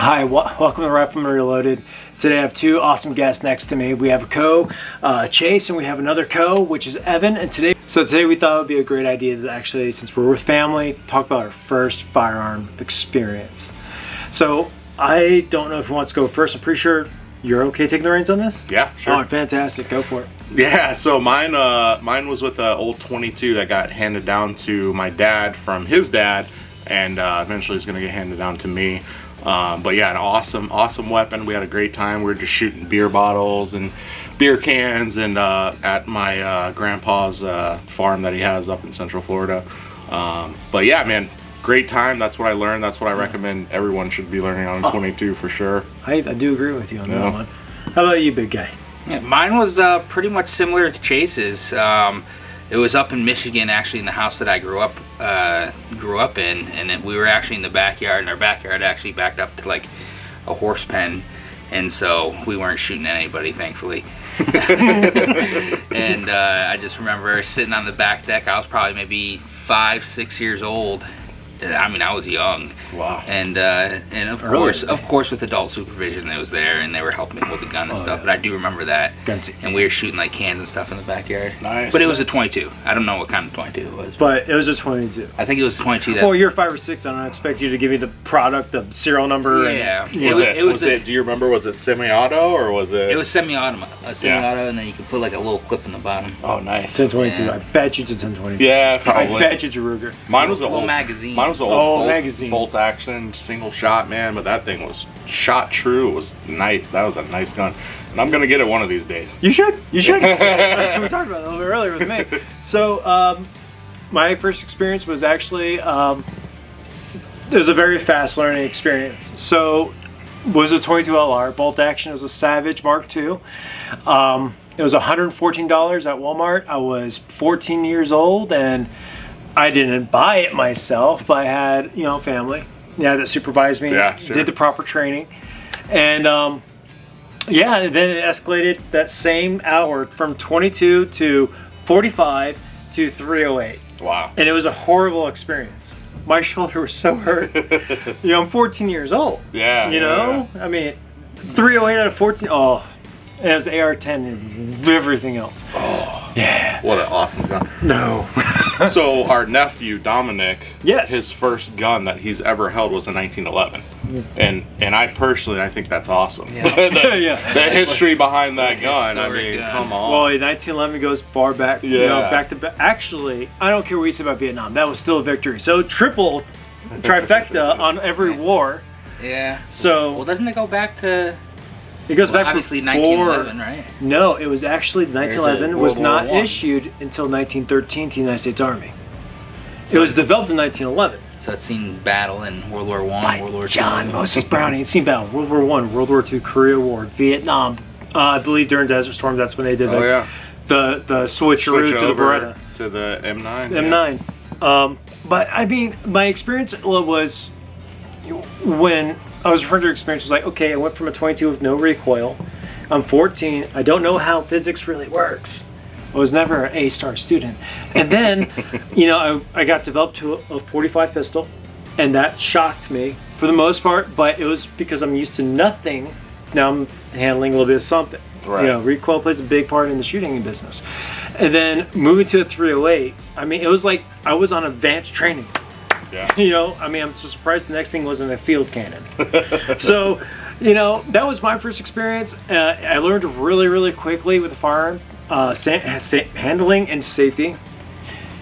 Hi, welcome to Rifleman Reloaded. Today I have two awesome guests next to me. We have a Chase, and we have another which is Evan. And today we thought it would be a great idea to actually, since we're with family, talk about our first firearm experience. So I don't know if he wants to go first. I'm pretty sure you're okay taking the reins on this? Yeah, sure. Oh, fantastic. Go for it. Yeah, so mine was with an old 22 that got handed down to my dad from his dad, and eventually it's going to get handed down to me. But yeah, an awesome weapon. We had a great time. We were just shooting beer bottles and beer cans and at my grandpa's farm that he has up in Central Florida. But yeah, man, great time. That's what I learned. That's what I recommend everyone should be learning on a 22 for sure. I do agree with you on that one. How about you, big guy? Yeah, mine was pretty much similar to Chase's. It was up in Michigan, actually, in the house that I grew up in, and we were actually in the backyard, and our backyard actually backed up to like a horse pen, and so we weren't shooting at anybody, thankfully. And I just remember sitting on the back deck. I was probably maybe 5-6 years old. I mean, I was young. Wow. And of course, with adult supervision, it was there, and they were helping me hold the gun and stuff. Yeah. But I do remember that. Gunsy. And we were shooting like cans and stuff in the backyard. Nice. But it was a 22. I don't know what kind of 22 it was. But it was a 22. I think it was a 22. That, Well, you're 5 or 6. I don't expect you to give me the product, the serial number. Yeah. And, Was it? Do you remember? Was it semi-auto or was it? It was semi-auto, and then you could put like a little clip in the bottom. Oh, nice. 1022. Yeah. I bet you it's a 1022. Yeah, probably. I bet you it's a Ruger. Mine was a little old magazine. Mine was an Oh, old magazine. bolt action single shot, man. But that thing was shot true. It was nice. That was a nice gun, and I'm gonna get it one of these days. You should. You should. We talked about it a little bit earlier with me. So, my first experience was actually it was a very fast learning experience. So, was a 22 LR bolt action. It was a Savage Mark II. It was $114 at Walmart. I was 14 years old, and I didn't buy it myself, but I had, family, that supervised me, did the proper training. And, and then it escalated that same hour from 22 to 45 to 308. Wow. And it was a horrible experience. My shoulder was so hurt. I'm 14 years old. Yeah. I mean, 308 out of 14. Oh, and it was AR-10 and everything else. Oh, yeah. What an awesome gun. No. So our nephew Dominic, yes, his first gun that he's ever held was a 1911, and I personally think that's awesome. Yeah. The history behind that gun. I mean, come on. Well, 1911 goes far back. Yeah. Back to back. Actually, I don't care what you say about Vietnam. That was still a victory. So triple trifecta on every war. Yeah. So well, doesn't it go back to? It goes back obviously before, 1911, right? No, it was actually 1911 was not War I. issued until 1913 to the United States Army. So it was developed in 1911. So it's seen battle in World War I, World War II. John Moses Browning. It's seen battle World War I, World War II, Korea War, Vietnam. I believe during Desert Storm, that's when they did the switcheroo to the Beretta. To the M9. M9. But I mean, my experience was when I was referring to experience was like, okay, I went from a 22 with no recoil. I'm 14. I don't know how physics really works. I was never an A-star student. And then, I got developed to a 45 pistol, and that shocked me for the most part, but it was because I'm used to nothing. Now I'm handling a little bit of something. Right. Recoil plays a big part in the shooting business. And then moving to a 308, I mean, it was like I was on advanced training. Yeah. I'm so surprised the next thing wasn't a field cannon. So, that was my first experience. I learned really, really quickly with the firearm, handling and safety.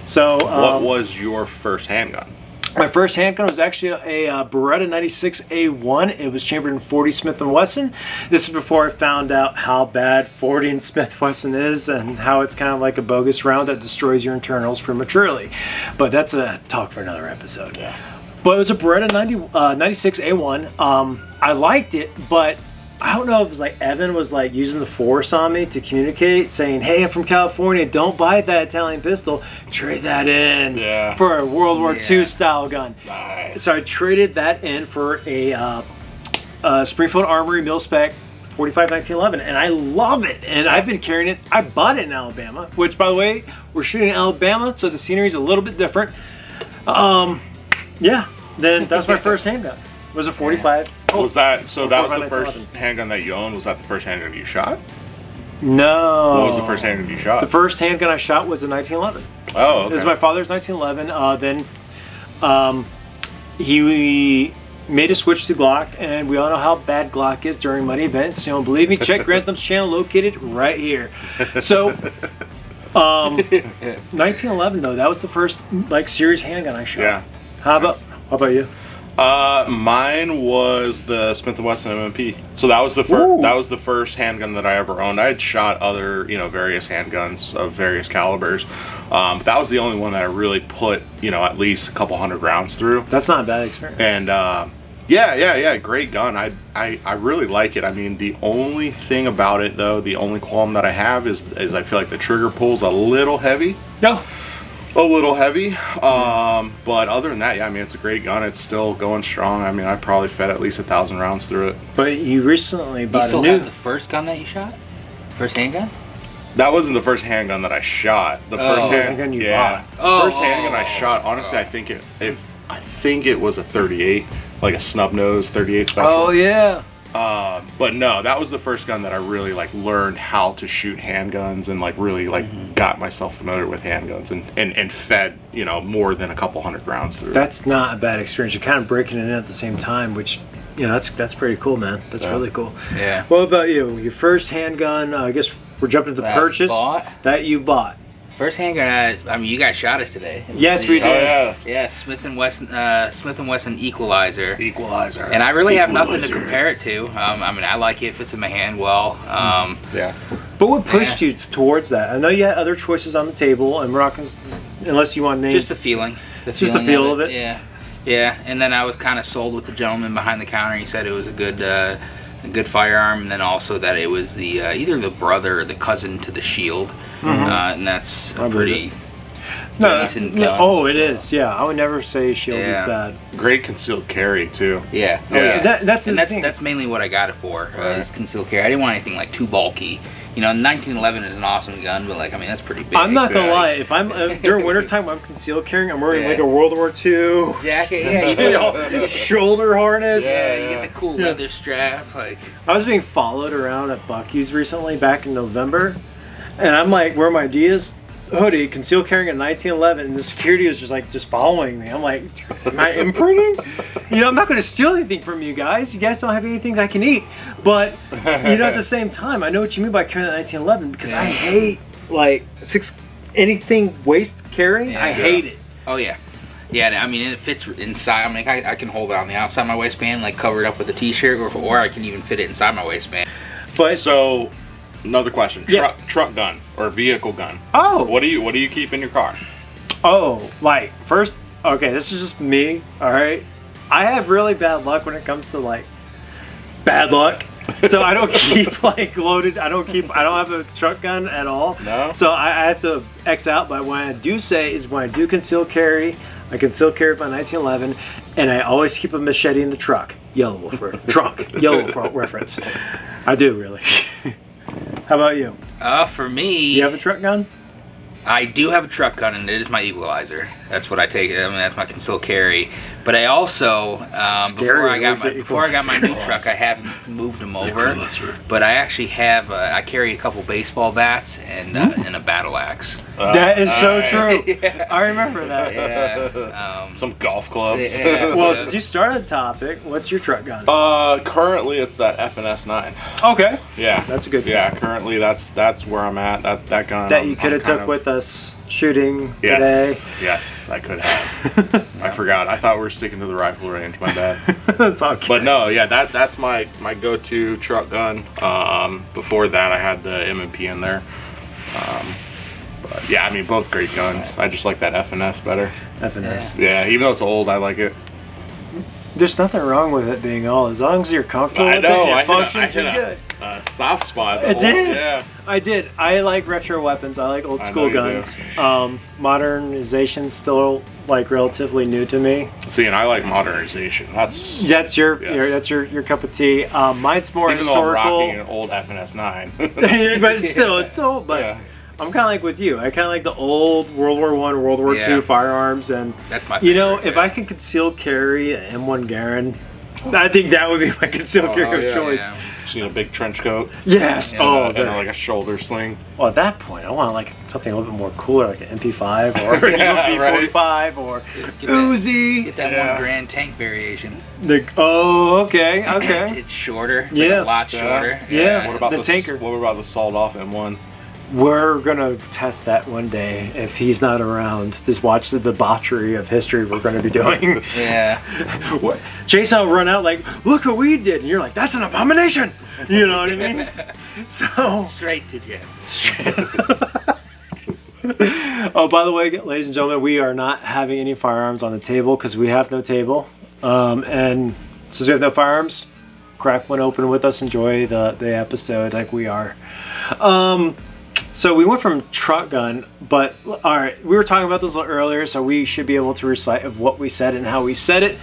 So, what was your first handgun? My first handgun was actually a Beretta 96A1. It was chambered in 40 Smith & Wesson. This is before I found out how bad 40 and Smith & Wesson is and how it's kind of like a bogus round that destroys your internals prematurely. But that's a talk for another episode. Yeah. But it was a Beretta 96A1. I liked it, but I don't know if it was like Evan was like using the force on me to communicate, saying, hey, I'm from California, don't buy that Italian pistol, trade that in for a World War II style gun. Nice. So I traded that in for a Springfield Armory mil-spec 45 1911, and I love it, and I've been carrying it. I bought it in Alabama, which, by the way, we're shooting in Alabama, so the scenery's a little bit different. Then that's my first handgun. was a 45. Was that so? That was the 45 first handgun that you owned. Was that the first handgun you shot? No. What was the first handgun you shot? The first handgun I shot was a 1911. Oh, okay. It was my father's 1911. Then he made a switch to Glock, and we all know how bad Glock is during muddy events. You know, believe me, check Grantham's channel located right here. So, 1911 though, that was the first like serious handgun I shot. Yeah. How about you? Mine was the Smith & Wesson MMP. So that was the first. That was the first handgun that I ever owned. I had shot other, various handguns of various calibers. But that was the only one that I really put, at least a couple hundred rounds through. That's not a bad experience. And yeah, great gun. I really like it. I mean, the only thing about it though, the only qualm that I have is I feel like the trigger pull's a little heavy. No. A little heavy, but other than that, yeah, I mean, it's a great gun. It's still going strong. I mean, I probably fed at least 1,000 rounds through it. But you recently You bought still a new. have the first gun that you shot? First handgun? That wasn't the first handgun that I shot. The first handgun you bought. First handgun I shot. Honestly, I think it was a 38, like a snub nose 38 special. Oh yeah. But no, that was the first gun that I really learned how to shoot handguns and really got myself familiar with handguns and fed more than a couple hundred rounds through. That's not a bad experience. You're kind of breaking it in at the same time, which that's pretty cool, man. That's really cool. Yeah. What about you? Your first handgun? I guess we're jumping to the purchase that you bought. First handgun, I mean, you guys shot it today. Yes, we did. Oh yeah. Yeah, Smith & Wesson Equalizer. Equalizer. And I really have nothing to compare it to. I mean, I like it. Fits in my hand well. Yeah. But what pushed you towards that? I know you had other choices on the table, and we're not going to, unless you want to name. Just the feeling. Just the feel of it. Yeah. Yeah. And then I was kind of sold with the gentleman behind the counter. He said it was a good firearm, and then also that it was the either the brother or the cousin to the Shield. And that's a pretty decent gun. Oh, it is. Yeah, I would never say Shield is bad. Great concealed carry too. Yeah. Oh, yeah. That's mainly what I got it for. Is concealed carry. I didn't want anything too bulky. 1911 is an awesome gun, but that's pretty big. I'm not gonna lie. If I'm during wintertime, I'm concealed carrying. I'm wearing a World War II jacket. Yeah. Shoulder harness. Yeah, you get the cool leather strap. I was being followed around at Buc-ee's recently back in November. And I'm wearing my Adidas hoodie, concealed carrying a 1911, and the security was just following me. I'm like, am I imprinting? I'm not going to steal anything from you guys. You guys don't have anything that I can eat. But, at the same time, I know what you mean by carrying the 1911 because I hate, anything waist carrying. Yeah. I hate it. Oh, yeah. Yeah, I mean, it fits inside. I mean, I can hold it on the outside of my waistband, cover it up with a t-shirt, or I can even fit it inside my waistband. But so... Another question. Truck gun or vehicle gun. Oh. What do you keep in your car? Oh, first, okay, this is just me, all right? I have really bad luck when it comes to bad luck. So I don't keep loaded. I don't have a truck gun at all. No. So I have to X out, but what I do say is when I do conceal carry, I conceal carry my 1911, and I always keep a machete in the truck. Yellow Wolf reference. I do really. How about you? For me... Do you have a truck gun? I do have a truck gun, and it is my Equalizer. That's what I take. I mean, that's my concealed carry. But I also, before I got my new truck, I have moved them over. But I actually have, I carry a couple baseball bats and a battle axe. That is so true. Yeah. I remember that. Yeah. Some golf clubs. Yeah. Well, since you started the topic, what's your truck gun? Currently it's that FNS 9. Okay. Yeah. That's a good Yeah, piece. currently that's where I'm at. That gun. That you could have took with us shooting today. Yes, I could have. I forgot. I thought we were sticking to the rifle range. My bad. That's okay. But no, yeah, that's my go-to truck gun. Before that, I had the MMP in there. But yeah, I mean, both great guns. I just like that FNS better. FNS. Yeah, even though it's old, I like it. There's nothing wrong with it being old. As long as you're comfortable I with know. it, it functions good. A soft spot. It did. Yeah. I did. I like retro weapons. I like old I school know you guns. Modernization's still relatively new to me. See, and I like modernization. That's your cup of tea. Mine's more even historical. though I'm rocking an old FNS 9. But it's still. But yeah. I'm kind of like with you. I kind of like the old World War I, World War II firearms, and that's my favorite. If I can conceal carry an M1 Garand, I think that would be my concealed carry of choice. Yeah. Just need a big trench coat. Yes. Yeah. Oh, And like a shoulder sling. well, at that point, I want like something a little bit more cooler, like an MP5 or Yeah, MP45 or Get that- Uzi. Get that Yeah. one Grand Tank variation. Okay. It's shorter. It's Yeah. like a lot Yeah. shorter. Yeah. What about The the tanker. What about the sawed off M1? We're gonna test that one day if he's not around. Just watch the debauchery of history we're gonna be doing. Yeah. What- Jason will run out like, look what we did, and you're like, that's an abomination. You know what I mean? So. Straight to jail. Oh, by the way, ladies and gentlemen, we are not having any firearms on the table because we have no table. And since we have no firearms, crack one open with us. Enjoy the episode like we are. So we went from truck gun, but all right, we were talking about this a little earlier, so we should be able to recite of what we said and how we said it.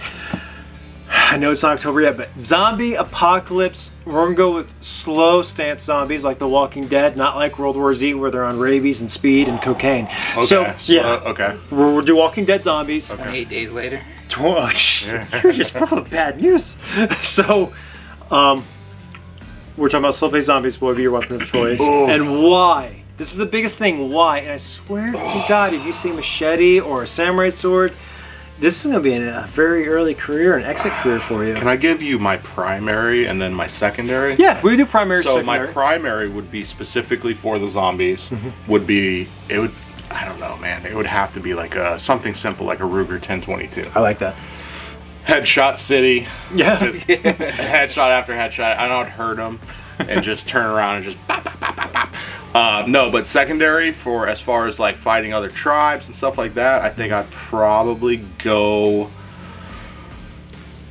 I know it's not October yet, but zombie apocalypse. We're gonna go with slow stance zombies like The Walking Dead, not like World War Z where they're on rabies and speed and cocaine. Okay. Yeah, Okay. we'll do Walking Dead zombies. 28 days later. You're just full of bad news. So, we're talking about slow-paced zombies. What would be your weapon of choice, and why? This is the biggest thing. Why? And I swear to God, if you see a machete or a samurai sword, this is going to be a very early career, an exit career for you. Can I give you my primary and then my secondary? Yeah, we do primary. So secondary. my primary would be specifically for the zombies. Would be I don't know, man. It would have to be like something simple like a Ruger 1022. I like that. Headshot City. Yeah. Just headshot after headshot. I know I'd hurt them and just turn around and just pop, pop, pop, pop, pop. No, but secondary for as far as like fighting other tribes and stuff like that, I think I'd probably go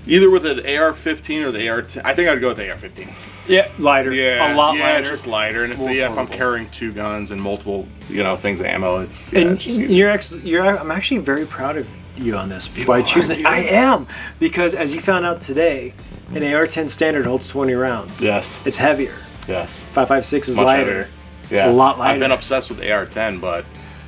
either with an AR-15 or the AR-10. I think I'd go with the AR-15. Yeah, lighter. Yeah, a lot yeah, lighter. it's just lighter. And if I'm portable. carrying two guns and multiple, things of ammo, it's And it's just easier. I'm actually very proud of you on this by choosing. I am, because as you found out today, an AR-10 standard holds 20 rounds. Yes. It's heavier. Yes. 5.56 is Much lighter. heavier. Yeah. A lot I've lighter. been obsessed with AR-10, but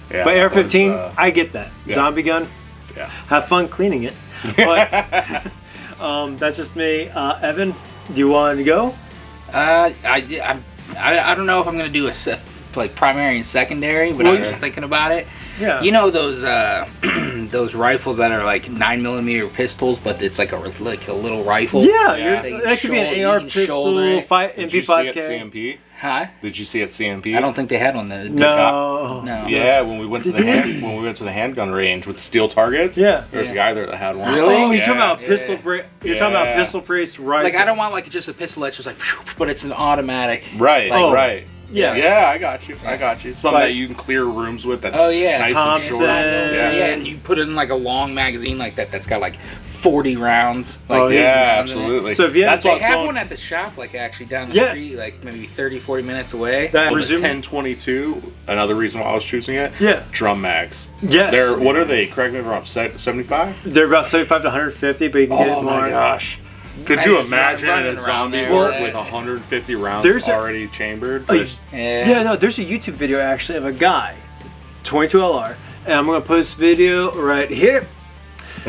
yeah. But that AR-15, was, I get that. yeah. Zombie gun, yeah. have fun cleaning it. But that's just me. Evan, do you want to go? I don't know if I'm gonna do like primary and secondary, but I was just thinking about it. Yeah. You know those those rifles that are like 9mm pistols, but it's like a little rifle. Yeah, Yeah. that could be an AR pistol, Did you see at MP5K. CMP? Huh? Did you see at CMP? I don't think they had one. No. No. Yeah, when we went to the handgun range with steel targets. Yeah. There's a guy there that had one. Really? Oh, you're Yeah. talking about Yeah. pistol. You're talking about Yeah. pistol priest rifle. Like I don't want like just a pistol that's just like, but it's an automatic. Right. Oh. Right. Yeah. Yeah, I got you. Something Like- that you can clear rooms with. That's Oh, yeah. nice Thompson. and short. Yeah. Yeah. And you put it in like a long magazine like that. That's got like 40 rounds. Like Oh, these Yeah, rounds in it. absolutely. So if you that's They what I was have going. one at the shop, like actually down the Yes. street, like maybe 30, 40 minutes away. That With the resume- 1022, another reason why I was choosing it. Yeah. Drum mags. Yes. What are they? Correct me if I'm wrong. 75? They're about 75 to 150, but you can get Oh it more. my gosh. Could I you just imagine running a around zombie there work with with that. 150 rounds There's a- already chambered? Oh, Just- Yeah, no, there's a YouTube video actually of a guy, 22 LR, and I'm gonna put this video right here.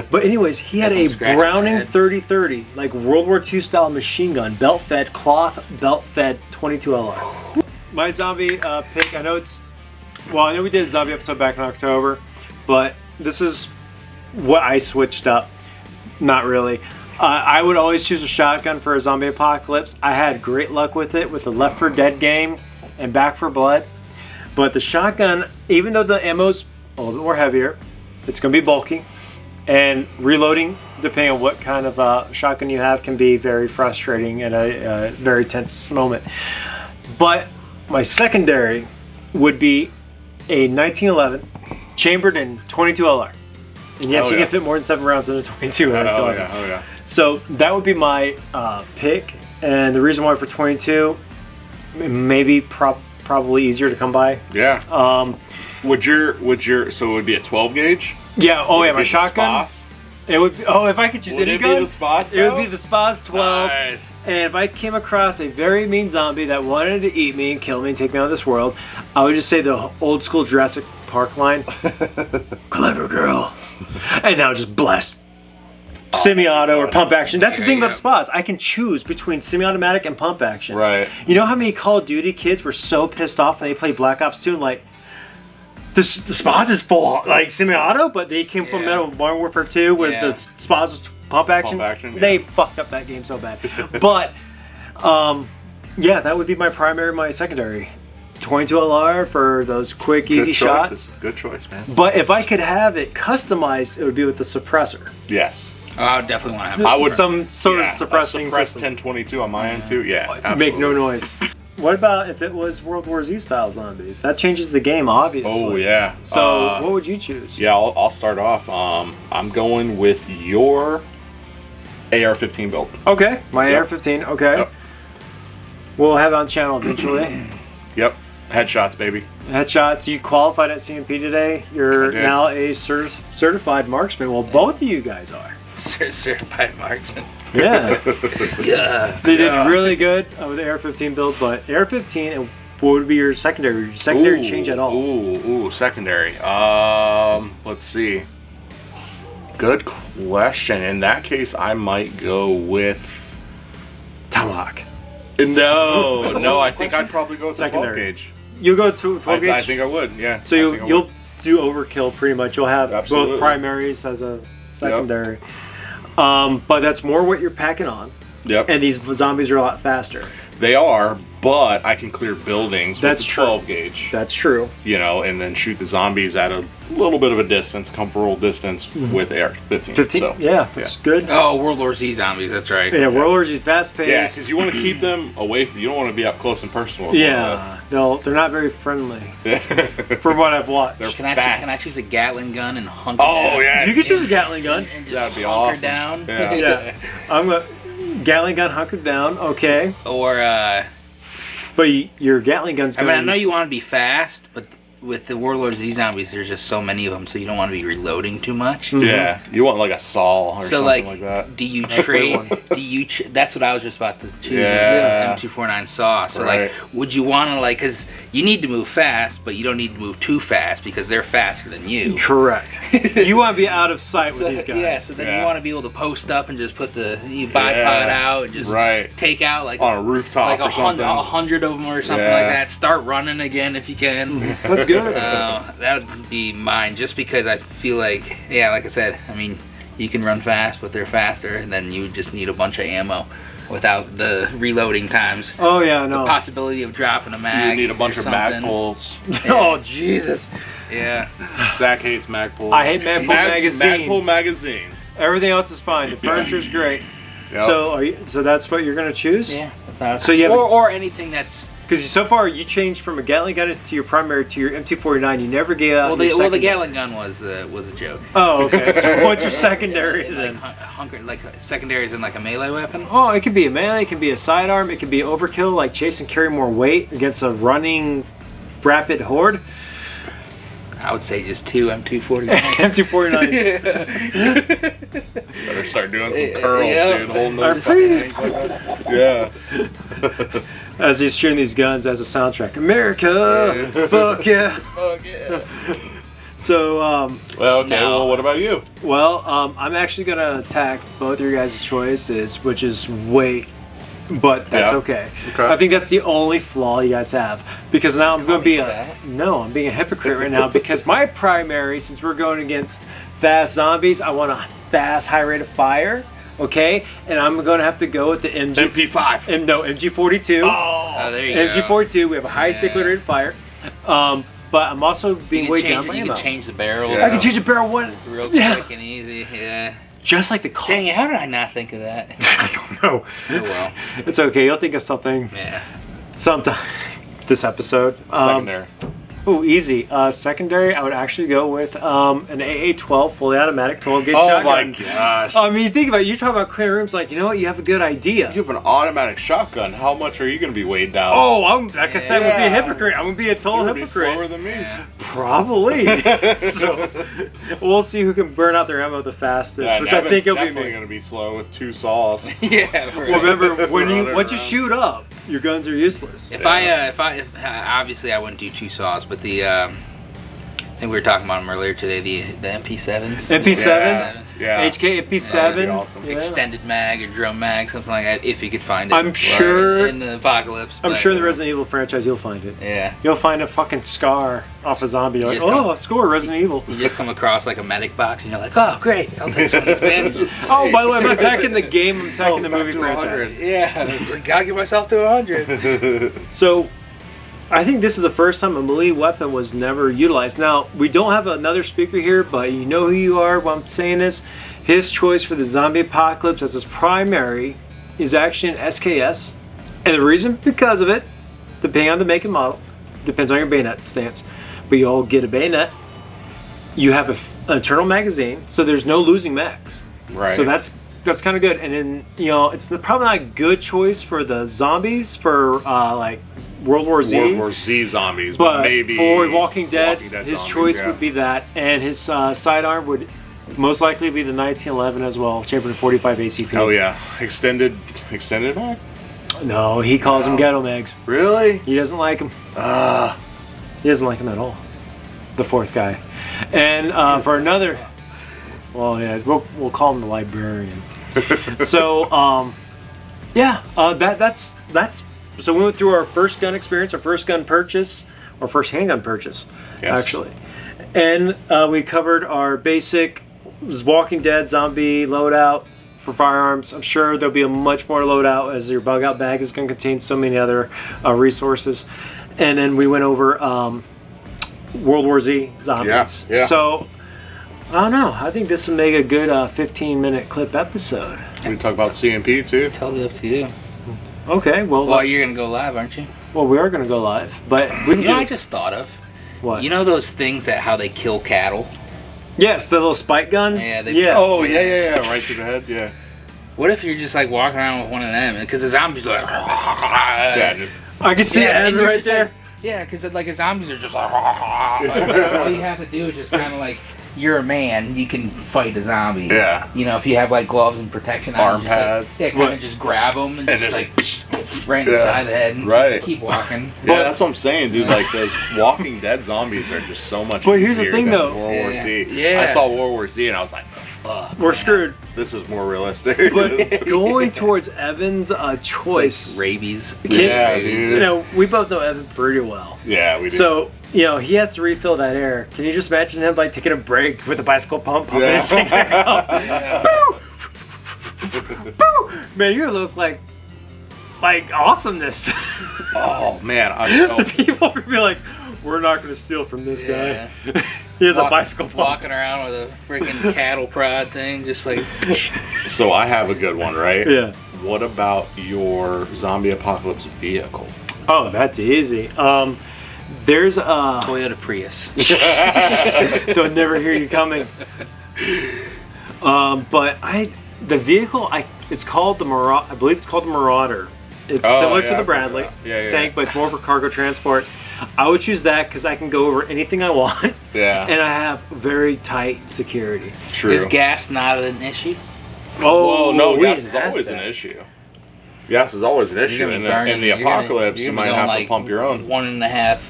But anyways, he had That's a one scratch Browning my head. 3030, like World War II style machine gun, belt-fed, cloth, belt-fed 22 LR. My zombie pick, I know we did a zombie episode back in October, but this is what I switched up. Not really. I would always choose a shotgun for a zombie apocalypse. I had great luck with it with the Left 4 Dead game and Back 4 Blood. But the shotgun, even though the ammo's a little bit more heavier, it's going to be bulky. And reloading, depending on what kind of shotgun you have, can be very frustrating at a very tense moment. But my secondary would be a 1911 chambered in 22 LR. And yes, Oh, you yeah. can fit more than 7 rounds in a 22. Oh, I tell you. yeah. Oh, yeah. So that would be my pick, and the reason why for 22, maybe probably easier to come by. Yeah. Um, Would your so it would be a 12 gauge? yeah. Oh yeah, Would it my be the shotgun. Spas? It would. If I could choose Would any it be gun, the Spas, it would though? be the Spas 12. Nice. And if I came across a very mean zombie that wanted to eat me and kill me and take me out of this world, I would just say the old school Jurassic Park line, "Clever girl," and now just blast semi-auto or pump action. That's the There thing you about the spas. I can choose between semi-automatic and pump action. Right. You know how many Call of Duty kids were so pissed off when they played Black Ops 2 and like, the spas is full like semi-auto, but they came from Modern Warfare 2 with the spas is pump action. They fucked up that game so bad. But yeah, that would be my primary, my secondary. 22 LR for those quick, easy shots. Good choice, man. But if I could have it customized, it would be with the suppressor. Yes. I would definitely want to have. I would some sort of suppressing suppress system. 1022 on my end too. Yeah. Absolutely. Make no noise. What about if it was World War Z style zombies? That changes the game, obviously. Oh yeah. So what would you choose? Yeah, I'll start off. I'm going with your AR-15 build. Okay, my AR-15. Okay. Yep. We'll have it on channel eventually. Yep. Headshots, baby. Headshots. You qualified at CMP today. You're now a certified marksman. Well, both of you guys are. Certified marksman. Yeah. Yeah. They did really good with the AR-15 build, but AR-15, and what would be your secondary? Would your secondary change at all? Ooh, secondary. Let's see. Good question. In that case, I might go with Tomahawk. No, I think I'd probably go with the 12 Secondary. gauge. You'll go to 12 gauge? I think I would, yeah. So you'll do overkill pretty much. You'll have Absolutely. both primaries as a secondary. But that's more what you're packing on. Yep. And these zombies are a lot faster. They are, but I can clear buildings with the 12 gauge. That's true. You know, and then shoot the zombies at a little bit of a distance, comfortable distance with AR-15. 15? So, yeah, that's good. Oh, World War Z zombies. That's right. Yeah, World War Z fast paced. Yeah, because you want to keep them away from. You don't want to be up close and personal. Yeah, they're not very friendly. From what I've watched. They're Can I choose a Gatling gun and hunker Oh down? yeah, You could choose a Gatling gun. And just That'd be hunker awesome. down. Yeah. Yeah, I'm a Gatling gun hunkered down. Okay, Or but your Gatling gun's. I mean, I know you want to be fast, but with the World War Z zombies, there's just so many of them, so you don't want to be reloading too much. Yeah, you want like a saw or So something like that. do you That's a good trade? one. Do you? That's what I was just about to choose. Yeah. Was the M249 saw. So Right. like, would you want to like? Because you need to move fast, but you don't need to move too fast because they're faster than you. Correct. You want to be out of sight So, with these guys. yeah, so then Yeah. you want to be able to post up and just put the bipod out and just take out like on a rooftop like or something. 100 of them or something Yeah. like that. Start running again if you can. That's good. That would be mine, just because I feel like, yeah, like I said, I mean, you can run fast, but they're faster, and then you just need a bunch of ammo without the reloading times. Oh yeah, no. The possibility of dropping a mag. You need a bunch or of mag something. pulls. Oh Jesus! Yeah. Zach hates mag pulls. I hate mag pull magazines. Mag pull magazines. Everything else is fine. The furniture's great. Yep. So that's what you're gonna choose? Yeah. That's not So you have or anything that's. because so far you changed from a Gatling gun to your primary to your M249. You never gave out. Well, the secondary. Gatling gun was a joke. Oh, okay. So what's your secondary Like, then? like secondaries in like a melee weapon. Oh, it could be a melee. It could be a sidearm. It could be overkill, like chase and carry more weight against a running rapid horde. I would say just two M249. M249s. Better start doing some curls, Yeah. dude. Holding Are those pretty- things like that. Yeah. As he's shooting these guns as a soundtrack. America, fuck yeah. Fuck yeah. So, Well, okay. No. Well, what about you? I'm actually gonna attack both your guys' choices, which is weight, but that's Yeah. okay. Okay. I think that's the only flaw you guys have, because now I'm gonna be fat? I'm being a hypocrite right now, because my primary, since we're going against fast zombies, I want a fast, high rate of fire. Okay, and I'm gonna have to go with the MP5. and no MG42. Oh, there you go. MG42. We have a high cyclic rate of fire. But I'm also being weighed down by You ammo. can change the barrel. Yeah. I can change the barrel one. real Yeah. quick and easy. Yeah. Just like the Call. Dang it, how did I not think of that? I don't know. Oh well. It's okay. You'll think of something Yeah. sometime this episode. Secondary. Oh, easy. Secondary, I would actually go with an AA-12 fully automatic 12 gauge Oh my shotgun. gosh. I mean, think about it. You talk about clear rooms, like, you know what? You have a good idea. You have an automatic shotgun. How much are you going to be weighed down? Oh, like I said, I'm gonna be a Yeah. hypocrite. I'm gonna be a total You're gonna be slower hypocrite. than me. Probably. So we'll see who can burn out their ammo the fastest, Yeah, which I think it'll be definitely me. going to be slow with 2 saws. Yeah. Right. Well, remember when Running once you around. shoot up, your guns are useless. If obviously I wouldn't do 2 saws, but the I think we were talking about them earlier today. The MP7s. MP7s. Yeah. HK MP7. That'd be awesome. Yeah. Extended mag or drum mag, something like that, if you could find it. I'm sure in the apocalypse. I'm but, sure the Resident Evil franchise, you'll find it. Yeah. You'll find a fucking scar off a zombie. You're like, just oh, a score, Resident Evil. You just come across like a medic box and you're like, oh, great, I'll take some of these bandages. Oh, by the way, I'm not attacking the game, I'm attacking the back movie to franchise. 100. Yeah, gotta get myself to 100. So, I think this is the first time a melee weapon was never utilized. Now, we don't have another speaker here, but you know who you are when I'm saying this. His choice for the zombie apocalypse as his primary is actually an SKS. And the reason, because of it, depending on the make and model, depends on your bayonet stance. But you all get a bayonet. You have an internal magazine, so there's no losing mags. Right. So that's kind of good. And then, you know, it's probably not a good choice for the zombies for like World War Z. World War Z zombies, But maybe for Walking Dead, his zombies, choice yeah. would be that, and his sidearm would most likely be the 1911 as well, Champion 45 ACP. Oh yeah, extended mag. No, he calls them ghetto mags. Really? He doesn't like them. He doesn't like them at all. The fourth guy. And for another, well, yeah, we'll call him the librarian. So, that's. So we went through our first gun experience, our first gun purchase, our first handgun purchase, Yes. actually, and we covered our basic Walking Dead zombie loadout for firearms. I'm sure there'll be a much more loadout as your bug out bag is going to contain so many other resources, and then we went over World War Z zombies. Yeah. So. I don't know. I think this would make a good 15-minute clip episode. We talk about CMP too. Totally up to you. Okay, Well, you're gonna go live, aren't you? well, we are going to go live, but we can You know, do I just thought of. what? You know those things that how they kill cattle? Yes, the little spike gun. Yeah, they- yeah. Oh yeah, right to the head. Yeah. What if you're just like walking around with one of them? Because the zombies are like. Yeah. Dude. I can see Yeah, Ed and you're right just there. like- yeah, because like the zombies are just like. All you have to do is just kind of like. You're a man, you can fight a zombie. Yeah. You know, if you have like gloves and protection on, Arm just, like, pads. yeah, kind of just grab them and just like right in the Yeah. side of the head and Right. keep walking. Yeah, that's what I'm saying, dude. Like those Walking Dead zombies are just so much. But here's the easier thing, than though. World War Yeah. Z. Yeah. I saw World War Z and I was like, fuck. We're screwed. This is more realistic. But going towards Evan's choice, It's like rabies. Yeah, you dude. know, we both know Evan pretty well. Yeah, we do. So, you know, he has to refill that air. Can you just imagine him like taking a break with a bicycle pump, pumping his tank back up? Boo! Boo! Man, you look like awesomeness. Oh man, The people would be like, we're not going to steal from this Yeah. guy. He has a bicycle pump. Walking around with a freaking cattle prod thing, just like. so I have a good one, right? Yeah. What about your zombie apocalypse vehicle? Oh, that's easy. There's a. Toyota Prius. They'll never hear you coming. But the vehicle, it's called the Marauder. I believe it's called the Marauder. It's Oh, similar yeah, to I the remember Bradley that. Yeah, tank, but it's more for cargo transport. I would choose that because I can go over anything I want, Yeah. and I have very tight security. True. Is gas not an issue? Well, no, we gas didn't is ask always that. an issue. Gas is always an issue. You're gonna be burning- In the you're gonna- apocalypse, you're you gonna might be have going, to pump your own. 1.5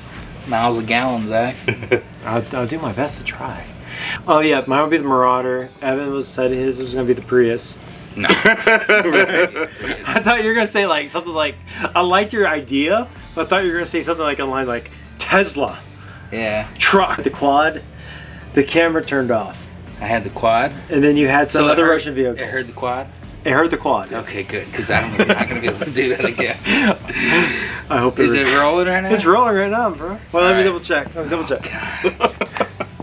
miles a gallon, Zach. I'll do my best to try. Oh yeah, mine would be the Marauder. Evan said his was gonna be the Prius. No. I thought you were gonna say like something like, I liked your idea, but I thought you were gonna say something like online like Tesla Yeah. truck, the quad, the camera turned off, I had the quad. and then you had some it other heard- Russian vehicle. It heard the quad? It hurt the quad. Okay, good, because I was not going to be able to do that again. I hope Is it rolling right now? It's rolling right now, bro. Well, let me Alright. double check.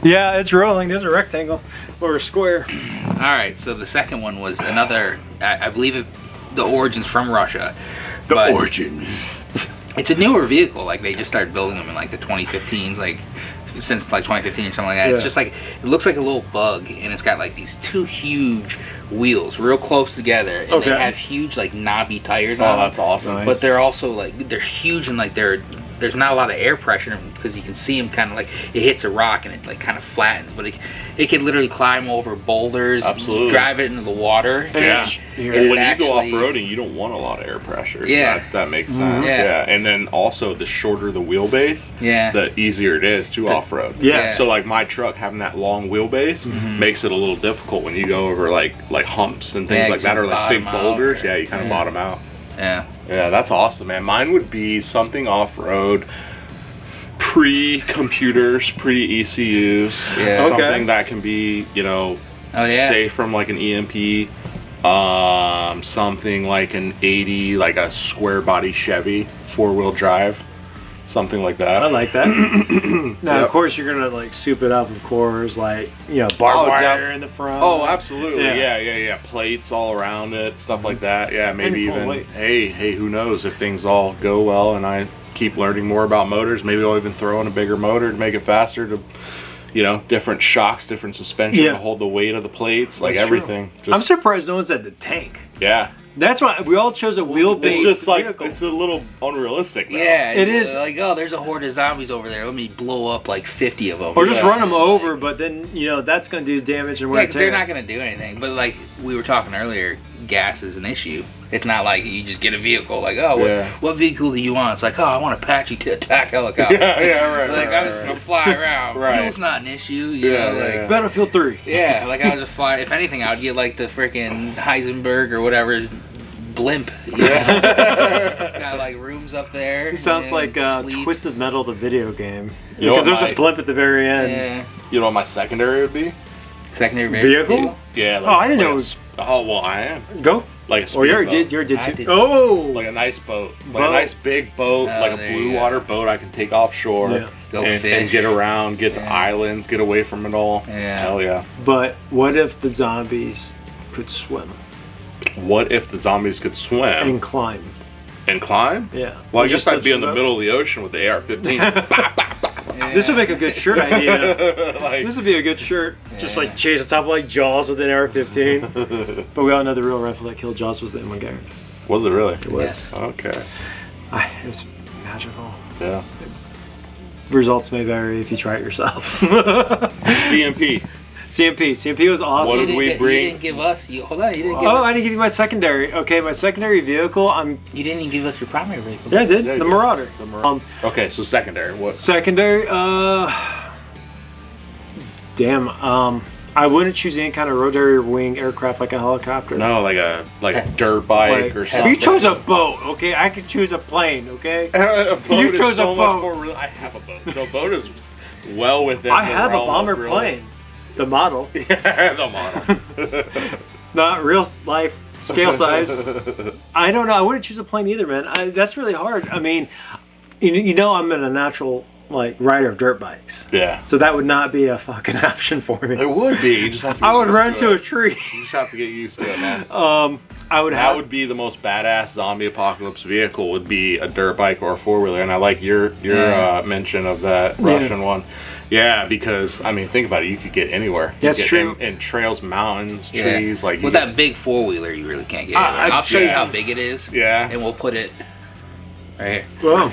Yeah, it's rolling. There's a rectangle or a square. All right, so the second one was another, I believe the origin's from Russia. but Origins. It's a newer vehicle. Like, they just started building them in, like, the 2015s, like, since, like, 2015 or something like that. Yeah. It's just, like, it looks like a little bug, and it's got, like, these two huge wheels real close together, and Okay. they have huge, like, knobby tires Oh, on them. that's awesome. Nice. But they're also, like, they're huge, and, like, they're there's not a lot of air pressure because you can see him kind of like it hits a rock and it like kind of flattens, but it can literally climb over boulders, Absolutely. drive it into the water. Yeah. and Well, it when actually- you go off-roading, you don't want a lot of air pressure. So Yeah. that makes sense. Yeah. And then also, the shorter the wheelbase, Yeah. the easier it is to off-road. Yeah. So like my truck having that long wheelbase makes it a little difficult when you go over like humps and things Yeah, like that, or like big bottom out, boulders. or- Yeah, you kind of bottom out. Yeah. Yeah, that's awesome, man. Mine would be something off-road, pre-computers, pre-ECUs, Yeah. something Okay. that can be, Oh yeah. safe from like an EMP. Something like an 80, like a square body Chevy, 4-wheel drive, something like I that. like that. Now, Yep. of course, you're gonna like soup it up, of course, like barbed Oh, wire in the front. Oh, absolutely. Yeah. Yeah. Plates all around it, stuff like that. Yeah, maybe pull even, weight. hey, who knows if things all go well and I keep learning more about motors, maybe I'll even throw in a bigger motor to make it faster to, different shocks, different suspension Yeah. to hold the weight of the plates, like That's true. everything. I'm surprised no one said the tank. Yeah. That's why we all chose a wheelbase. It's just like, vehicle. it's a little unrealistic now. Yeah, It is. like, oh, there's a horde of zombies over there. Let me blow up like 50 of them. Or just Yeah. run them over, but then that's going to do damage and wear Yeah, because they're tear. not going to do anything. But like we were talking earlier, gas is an issue. It's not like you just get a vehicle. Like, oh, Yeah. what vehicle do you want? It's like, oh, I want Apache to attack helicopter. Yeah, right. Like right, I'm just right. gonna fly around. Right. Fuel's not an issue. Yeah, like yeah. Battlefield 3. yeah, like I would just fly. If anything, I would get like the freaking Heisenberg or whatever blimp. You know? It's got like rooms up there. It sounds and like sleep. Twisted Metal, the video game. You know Because what there's a blimp at the very end. Yeah. You know what my secondary would be? Secondary Vehicle? Yeah. Oh, I didn't know it a was- Oh, well, I am. Go. Like a Oh, you speedboat. already did. You already I did too. did. Oh! Like a nice boat. Like Boat. a nice big boat, Oh, like a there you blue go. water boat I can take offshore Yeah. Go and fish. get around, get to Yeah. islands, get away from it all. Yeah. Hell yeah. But what if the zombies could swim What if the zombies could swim and climb? and climb? Yeah. Well, I Just guess I'd be touch in the it up. middle of the ocean with the AR-15. Yeah. This would make a good shirt idea. Like, This would be a good shirt. Just Yeah. like chase on top of like Jaws with an AR-15. But we all know the real rifle that killed Jaws was the M1 Garand. was it really? It was. Okay. It was magical. Yeah. Results may vary if you try it yourself. CMP. CMP was awesome. What You did didn't we get- bring? You didn't give us. Hold on. You didn't give Oh, us. I didn't give you my secondary. Okay, my secondary vehicle. You didn't even give us your primary vehicle. Yeah, I did. Yeah, you The did. Marauder. The Marauder. Okay, so secondary. What? Secondary. Damn. I wouldn't choose any kind of rotary wing aircraft like a helicopter. No, like a dirt bike or Like, something. you chose a boat. Okay, I could choose a plane. Okay. A boat You is chose a so much boat. more real- I have a boat. So a boat is well within I the have a realm of bomber realism. plane. The model, Yeah, the model. not real life scale size. I don't know. I wouldn't choose a plane either, man. That's really hard. I mean, I'm in a natural like rider of dirt bikes, Yeah. so that would not be a fucking option for me. It would be. You just have to get I would used run to a it. tree. You just have to get used to it, man. I would That have. would be the most badass zombie apocalypse vehicle. Would be a dirt bike or a 4-wheeler, and I like your Yeah. mention of that Russian one. Yeah, because I mean, think about it. You could get anywhere. You That's get true. In trails, mountains, Yeah. trees. Like you With get- that big 4-wheeler, you really can't get anywhere. I'll show you yeah. how big it is. Yeah. And we'll put it right here. Well,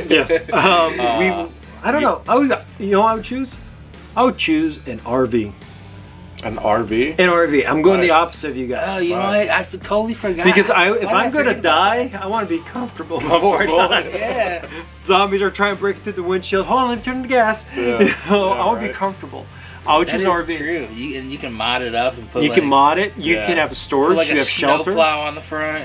yes. I don't know. I would choose. I would choose an RV. An RV. An RV. I'm going the Nice. opposite of you Oh, guys. you know what? I totally forgot. Because if Why did I I'm gonna forget about die, I want to be comfortable before I Comfortable. die. that? Yeah. Zombies are trying to break through the windshield. Hold on, let me turn the gas. Yeah. I want to be right. comfortable. I would That choose is an RV. true. You can mod it up and put You like, can mod it. You Yeah. can have a storage. put like you a have shelter. snowplow on the front.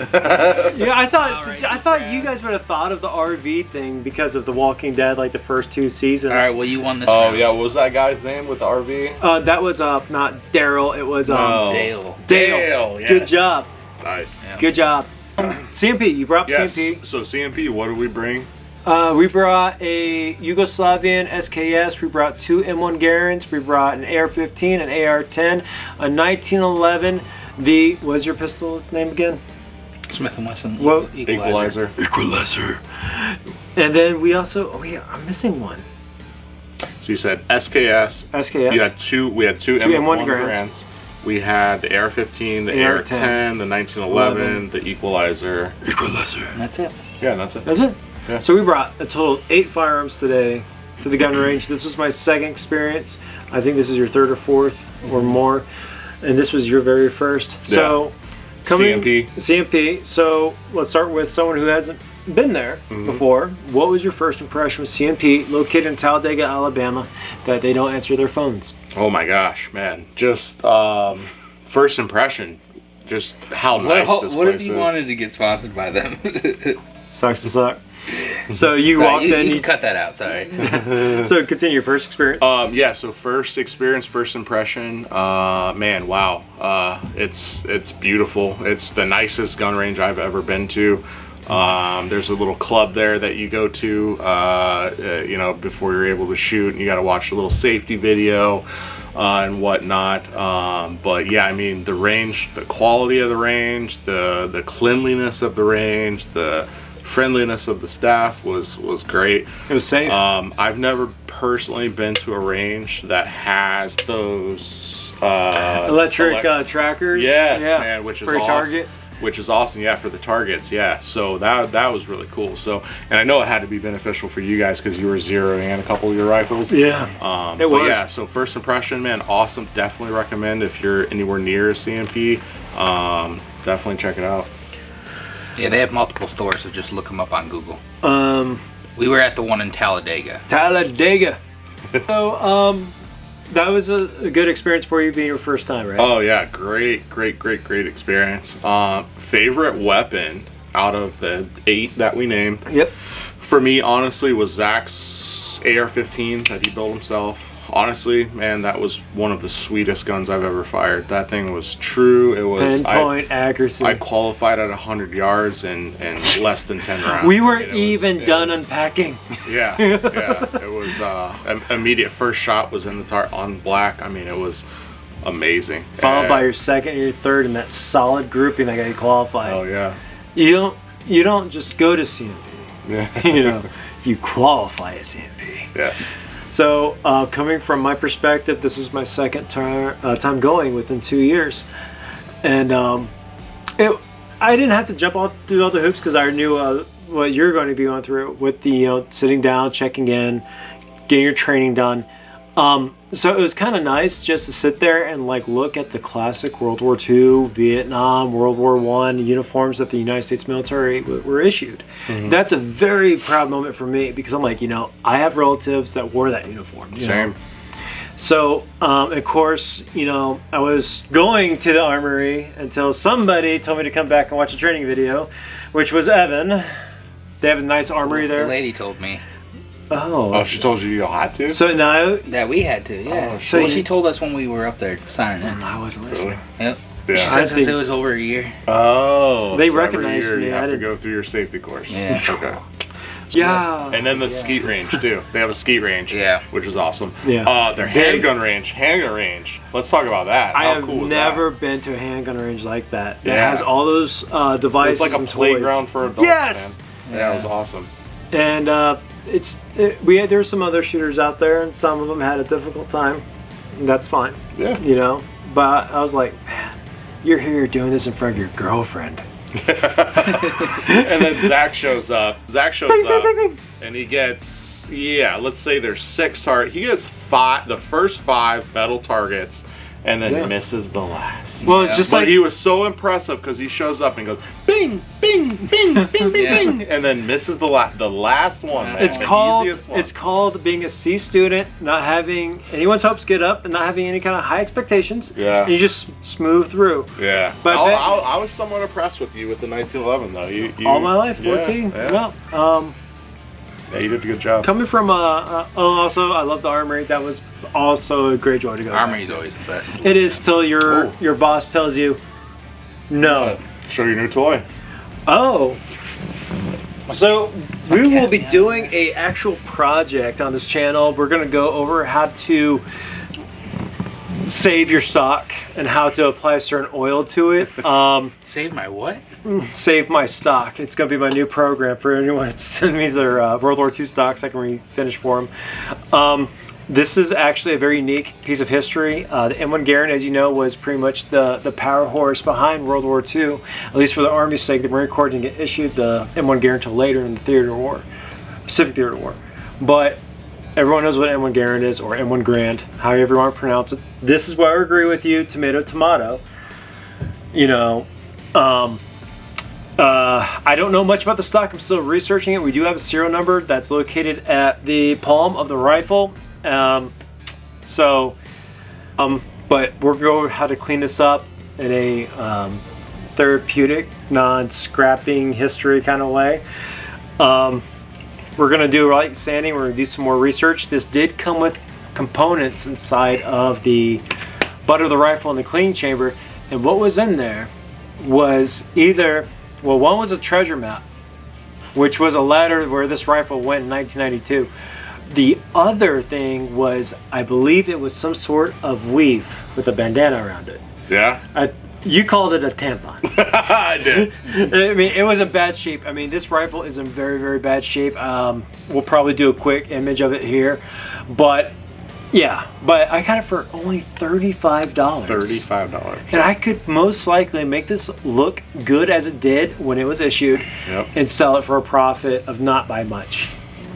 Yeah, I thought Alright, I thought you yeah. guys would have thought of the RV thing because of The Walking Dead, like the first 2 seasons. All right, well you won this Oh round. yeah, what was that guy's name with the RV? That was not Daryl. It was No. Dale. Dale. Yes. Good job. Nice. Yeah. Good job. CMP. You brought up Yes. CMP. So CMP, what did we bring? We brought a Yugoslavian SKS. We brought 2 M1 Garands. We brought an AR-15, an AR-10, a 1911. What's your pistol name again? Smith & Wesson. Well, Equalizer. Equalizer. And then we also, I'm missing one. So you said SKS. SKS. You had two. We had two Two M1 M1 Garands. We had the AR-15, the AR-10, the 1911, the Equalizer. Equalizer. That's it. Yeah, that's it. That's it. Yeah. So we brought a total of 8 firearms today to the gun range. This was my second experience. I think this is your third or fourth or more, and this was your very first. So CMP. So let's start with someone who hasn't been there before. What was your first impression with CMP, located in Talladega, Alabama, that they don't answer their phones? Oh my gosh, man! Just first impression, just how nice this place is. What if you wanted to get sponsored by them? Sucks to suck. So you Sorry, walked in. You cut that out. Sorry. So continue your first experience. Yeah. So first experience, first impression. Man, wow. It's beautiful. It's the nicest gun range I've ever been to. There's a little club there that you go to, you know, before you're able to shoot, and you got to watch a little safety video and whatnot. But yeah, I mean, the range, the quality of the range, the cleanliness of the range, the friendliness of the staff was great. It was safe. I've never personally been to a range that has those electric trackers. Yes, man, which is for a awesome. target. Which is awesome, yeah, for the targets, yeah. So that was really cool. So, and I know it had to be beneficial for you guys because you were zeroing in a couple of your rifles. Yeah, it was. But yeah, so first impression, man, awesome. Definitely recommend if you're anywhere near CMP. Definitely check it out. Yeah, they have multiple stores, so just look them up on Google. We were at the one in Talladega. So, that was a good experience for you being your first time, right? Oh yeah, great experience. Favorite weapon out of the 8 that we named? Yep. For me, honestly, was Zach's AR-15 that he built himself. Honestly, man, that was one of the sweetest guns I've ever fired. That thing was true. It was pinpoint accuracy. I qualified at 100 yards in less than 10 rounds. We weren't even done unpacking. Yeah. It was immediate first shot was in the on black. I mean, it was amazing. Followed by your second and your third in that solid grouping that got you qualified. Oh yeah. You don't just go to CMP. Yeah. You know, you qualify at CMP. Yes. So, coming from my perspective, this is my second time going within 2 years, and I didn't have to jump through all the hoops because I knew what you're going to be going through with the sitting down, checking in, getting your training done. So it was kind of nice just to sit there and like look at the classic World War II, Vietnam, World War I uniforms that the United States military were issued. Mm-hmm. That's a very proud moment for me because I'm like, I have relatives that wore that uniform. Same. So, of course, I was going to the armory until somebody told me to come back and watch a training video, which was Evan. They have a nice armory there. The lady told me. Oh, she told you had to? So now that we had to, yeah. Oh, so she told us when we were up there signing in. I wasn't listening. Really? Yep. Yeah. She said since it was over a year. Oh, they so recognized every year me. You have to go through your safety course. Yeah. Okay. Yeah. And then the skeet range too. They have a skeet range. Yeah. Which is awesome. Yeah. Their handgun range. Let's talk about that. I How have cool was never that? been to a handgun range like that. It Yeah. has all those devices. It's like a and playground toys. for adults. Yes. Man. Yeah, it was awesome. And there were some other shooters out there, and some of them had a difficult time. And that's fine. Yeah. But I was like, man, you're here doing this in front of your girlfriend. And then Zach shows up. And he gets, let's say there's 6 targets. He gets the first 5 metal targets, and then misses the last. Well, it's just he was so impressive because he shows up and goes bing, bing, bing, bing, bing, bing, and then misses the last one. Man, it's the called easiest one. it's called being a C student, not having anyone's hopes get up, and not having any kind of high expectations. Yeah. And you just smooth through. Yeah. But I was somewhat impressed with you with the 1911 though. You all my life, 14. Yeah. Well, yeah, you did a good job. coming from also I love the armory. That was also a great joy to go. Armory's always the best. It is till your boss tells you no. Show your new toy. Oh. So we will be doing a actual project on this channel. We're gonna go over how to save your stock and how to apply a certain oil to it. Save my what? Save my stock. It's going to be my new program for anyone to send me their World War II stocks I can refinish for them. This is actually a very unique piece of history. The M1 Garand, as you know, was pretty much the power horse behind World War II, at least for the Army's sake. The Marine Corps didn't get issued the M1 Garand until later in the theater of war. Pacific Theater War. But everyone knows what M1 Garand is, or M1 Grand, however you want to pronounce it. This is where I agree with you, tomato, tomato. You know, I don't know much about the stock. I'm still researching it. We do have a serial number that's located at the palm of the rifle. But we're going over how to clean this up in a therapeutic, non-scrapping history kind of way. We're going to do light sanding. We're going to do some more research. This did come with components inside of the butt of the rifle and the clean chamber. And what was in there was either, well, one was a treasure map, which was a letter where this rifle went in 1992. The other thing was, I believe it was some sort of weave with a bandana around it. Yeah. You called it a tampon. I did. I mean, it was in bad shape. I mean, this rifle is in very, very bad shape. We'll probably do a quick image of it here. But, yeah. But I got it for only $35. $35. And I could most likely make this look good as it did when it was issued, Yep. and sell it for a profit of not by much.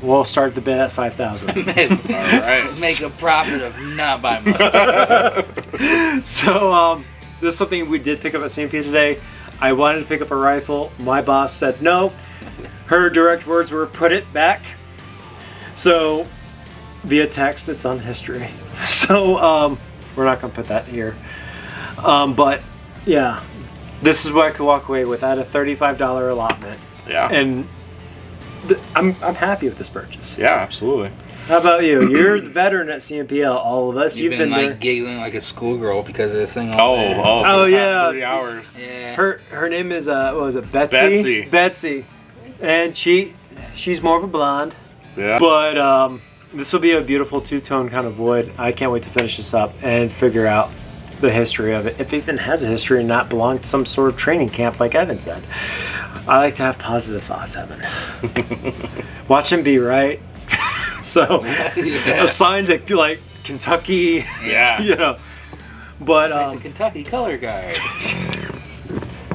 We'll start the bid at $5,000. All right. Make a profit of not by much. So, this is something we did pick up at CMP today. I wanted to pick up a rifle. My boss said no. Her direct words were, put it back. So, via text, it's on history. So, we're not going to put that here. But, yeah, this is what I could walk away with at a $35 allotment. Yeah. And I'm happy with this purchase. Yeah, absolutely. How about you? You're the veteran at CMPL, all of us. You've been like there. giggling like a schoolgirl because of this thing. All day. For Oh, the yeah. past 3 hours. Yeah. Her name is what was it, Betsy? Betsy. And she's more of a blonde. Yeah. But this will be a beautiful two-tone kind of wood. I can't wait to finish this up and figure out the history of it. If it even has a history and not belong to some sort of training camp like Evan said. I like to have positive thoughts, Evan. Watch him be right. So, Yeah. assigned to like Kentucky, Yeah. you know. But Like the Kentucky color guard.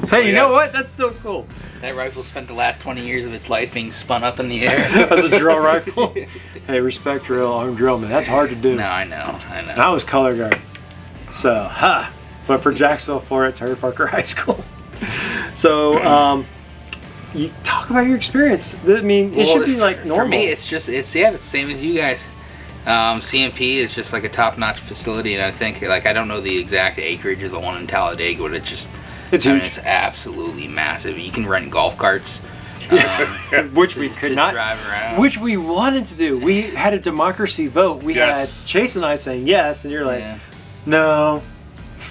hey, you know what? That's still cool. That rifle spent the last 20 years of its life being spun up in the air. As a drill rifle. Hey, respect drill, arm drill, man. That's hard to do. No, I know. And I was color guard. So, but for Jacksonville, Florida, Terry Parker High School. So, you talk about your experience. I mean, it should be like normal. For me, it's the same as you guys. CMP is just like a top-notch facility, and I think, like, I don't know the exact acreage of the one in Talladega, but it's huge. It's absolutely massive. You can rent golf carts. Which we could to not drive around. Which we wanted to do. We had a democracy vote. We Yes. had Chase and I saying yes, and you're like, Yeah. no,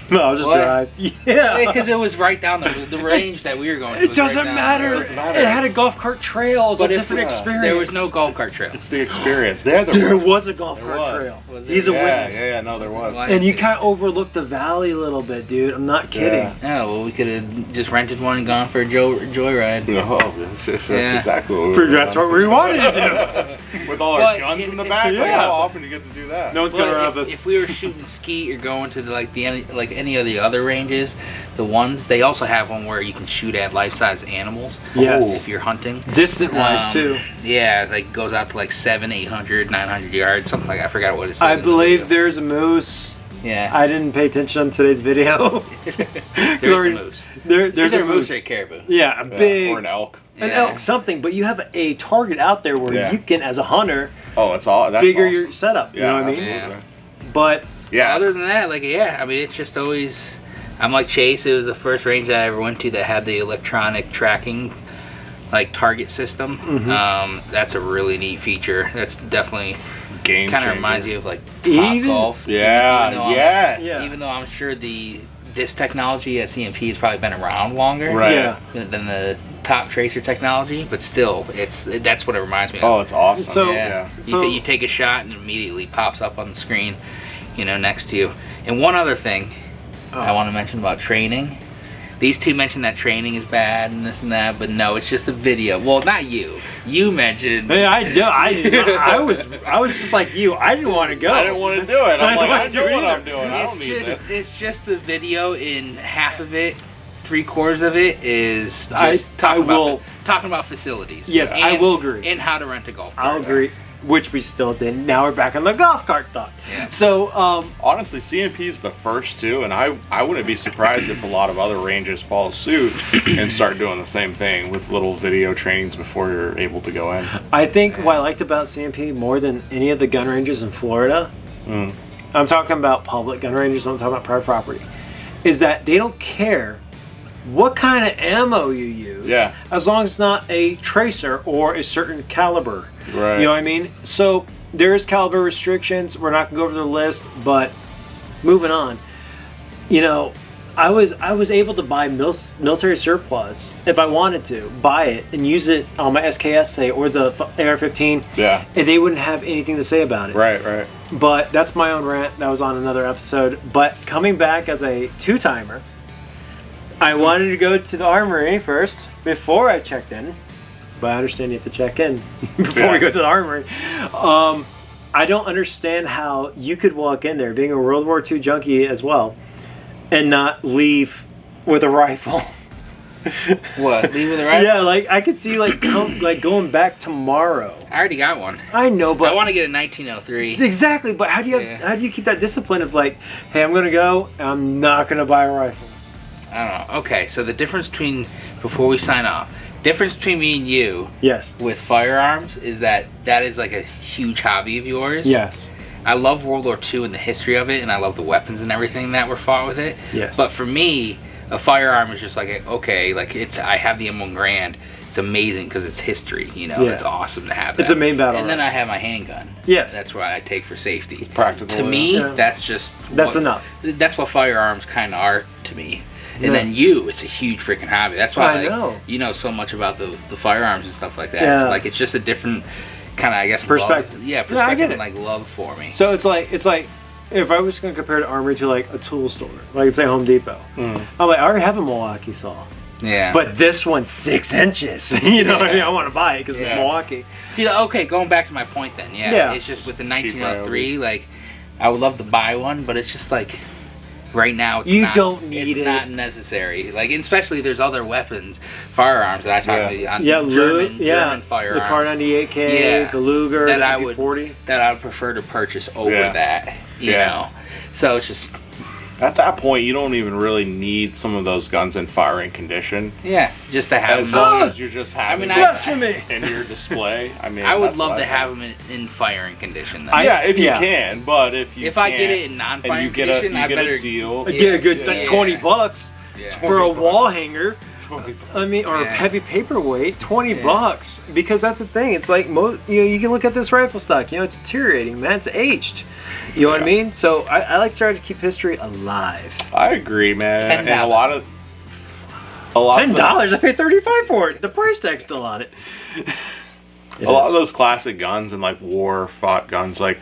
I'll just What? drive. Yeah. Because it was right down the range that we were going to. It doesn't matter. It doesn't matter. It had a golf cart trail. It was a But if, different experience. There was no golf cart trail. It's the experience. There There was. was a golf There cart was. trail. Was there? He's a Yeah, witness. yeah, no, there was. Why? And you kind of overlooked the valley a little bit, dude. I'm not kidding. Yeah. Yeah, well, we could have just rented one and gone for a joyride. No, that's Yeah. exactly what we were That's what we wanted to do. With all our But guns in- in the back, like, yeah. how often do you get to do that? No one's gonna Well, rob us. if we were shooting skeet or going to any of the other ranges, the ones they also have one where you can shoot at life-size animals. Yes. If you're hunting. Distant wise too. Yeah, like goes out to like 700, 800, 900 yards, something like that. I forgot what it said. I in the believe video. there's a moose. Yeah. I didn't pay attention on today's video. There's a moose. There's Either a moose. or a caribou. Yeah, a Yeah, big or an elk. an Yeah. elk, something. But you have a target out there where Yeah. you can, as a hunter, Oh, that's all. That's figure awesome. your setup. You Yeah, know what I mean? absolutely. But Yeah. Other than that, like, yeah, I mean, it's just always. I'm like Chase. It was the first range that I ever went to that had the electronic tracking, like target system. Mm-hmm. That's a really neat feature. That's definitely Game kind of changer. reminds you of like Top Even- Golf. Yeah. Even though I'm- Yes. Yeah. Even though I'm sure this technology at CMP has probably been around longer Right. yeah, than the top tracer technology, but still, that's what it reminds me of. Oh, it's awesome. So- Yeah. So- You take a shot and it immediately pops up on the screen, next to you. And one other thing I want to mention about training. These two mentioned that training is bad and this and that, but no, it's just a video. Well, not you. You mentioned. hey, I was just like you. I didn't want to go. I didn't want to do it. I I'm like, don't I wanna do know what either. I'm doing. I don't need this. It's just a video in half of it 3/4 of it is I just talking will- about facilities. Yes, I will agree. And how to rent a golf cart. I'll agree. Which we still didn't. Now we're back on the golf cart thought. Yeah. So, Honestly, CMP is the first two, and I wouldn't be surprised if a lot of other ranges follow suit and start doing the same thing with little video trainings before you're able to go in. I think what I liked about CMP more than any of the gun ranges in Florida, I'm talking about public gun ranges, I'm talking about private property, is that they don't care what kind of ammo you use, Yeah. as long as it's not a tracer or a certain caliber. Right. You know what I mean? So there is caliber restrictions. We're not gonna go over the list, but moving on. You know, I was able to buy military surplus if I wanted to buy it and use it on my SKS say or the AR-15. Yeah. And they wouldn't have anything to say about it. Right. But that's my own rant. That was on another episode. But coming back as a two-timer, I wanted to go to the armory first before I checked in. But I understand you have to check in before we go to the armory. I don't understand how you could walk in there, being a World War II junkie as well, and not leave with a rifle. What? Leave with the rifle? Yeah, like I could see you like going back tomorrow. I already got one. I know, but I want to get a 1903. exactly. But how do you how do you keep that discipline of like, hey, I'm gonna go, and I'm not gonna buy a rifle. I don't know. Okay, so the difference between, before we sign off, difference between me and you Yes. with firearms is that is like a huge hobby of yours. Yes. I love World War II and the history of it, and I love the weapons and everything that were fought with it. Yes. But for me, a firearm is just like, okay, like I have the M1 Grand. It's amazing because it's history, you know. Yeah. It's awesome to have that. It's a main battle. And then I have my handgun. Yes. That's what I take for safety. Practical. To me, Yeah. that's just That's enough. That's what firearms kind of are to me. And Yeah. then it's a huge freaking hobby. That's why I know. you know so much about the firearms and stuff like that. Yeah. It's like it's just a different kind of, I guess, Perspective. Love. Yeah, Yeah, I perspective get and it. like love for me. So it's like if I was going to compare the armory to like a tool store, like say Home Depot, I'm like, I already have a Milwaukee saw, Yeah. but this one's 6 inches. You know what I mean? I want to buy it because Yeah. it's Milwaukee. See, okay, going back to my point then. Yeah. Yeah. It's just with the 1903, like I would love to buy one, but it's just like right now it's You not, don't need it's it. not necessary. Like, especially there's other weapons, firearms that I talk about. Yeah, German firearms. the Car 98K, Yeah. the Luger, That the I would- MP40. that I would prefer to purchase over Yeah. that. You Yeah. know, so it's just At that point, you don't even really need some of those guns in firing condition. just to have As them. long as you're just having mean, it Blasphemy! in your display. I mean, I would that's love what to I have think. them in firing condition. Though. Yeah, if you Yeah. can, but if you If I can't, get it in and non-firing you get condition, a I better a deal. I get a good Yeah. $20 Yeah. for a 20 bucks. wall hanger. I mean, or a Yeah. heavy paperweight, $20, because that's the thing. It's like you can look at this rifle stock. You know, it's deteriorating, man. It's aged. You know what I mean? So I like to try to keep history alive. I agree, man. And $10. a lot of $10. I paid $35 for it. The price tag's still on it. a lot of those classic guns and like war fought guns, like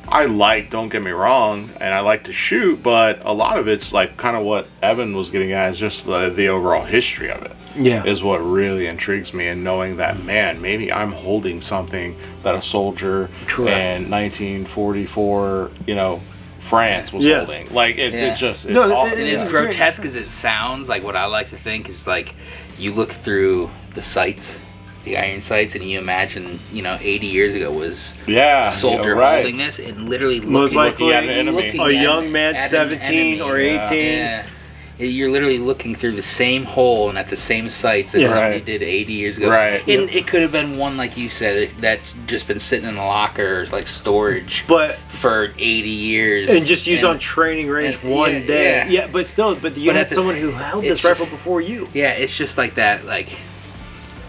I like, don't get me wrong, and I like to shoot, but a lot of it's like kind of what Evan was getting at is just the overall history of it. Yeah. Is what really intrigues me, and knowing that, man, maybe I'm holding something that a soldier Correct. in 1944, France was Yeah. holding. Like Yeah. it's No, all, it And is as great. grotesque as it sounds, like what I like to think is like you look through the sights, the iron sights, and you imagine, 80 years ago was yeah, a soldier right. holding this and literally Most looking, likely at an enemy. looking a at- young man, at an 17 or enemy. 18. Yeah. You're literally looking through the same hole and at the same sites that Yeah. somebody Right. did 80 years ago. Right. And it could have been one, like you said, that's just been sitting in a locker, like storage, But for 80 years. and just used And- on training range and- one yeah, day. yeah. But still, you But had at the someone s- who held it's this just- rifle before you. Yeah, it's just like that,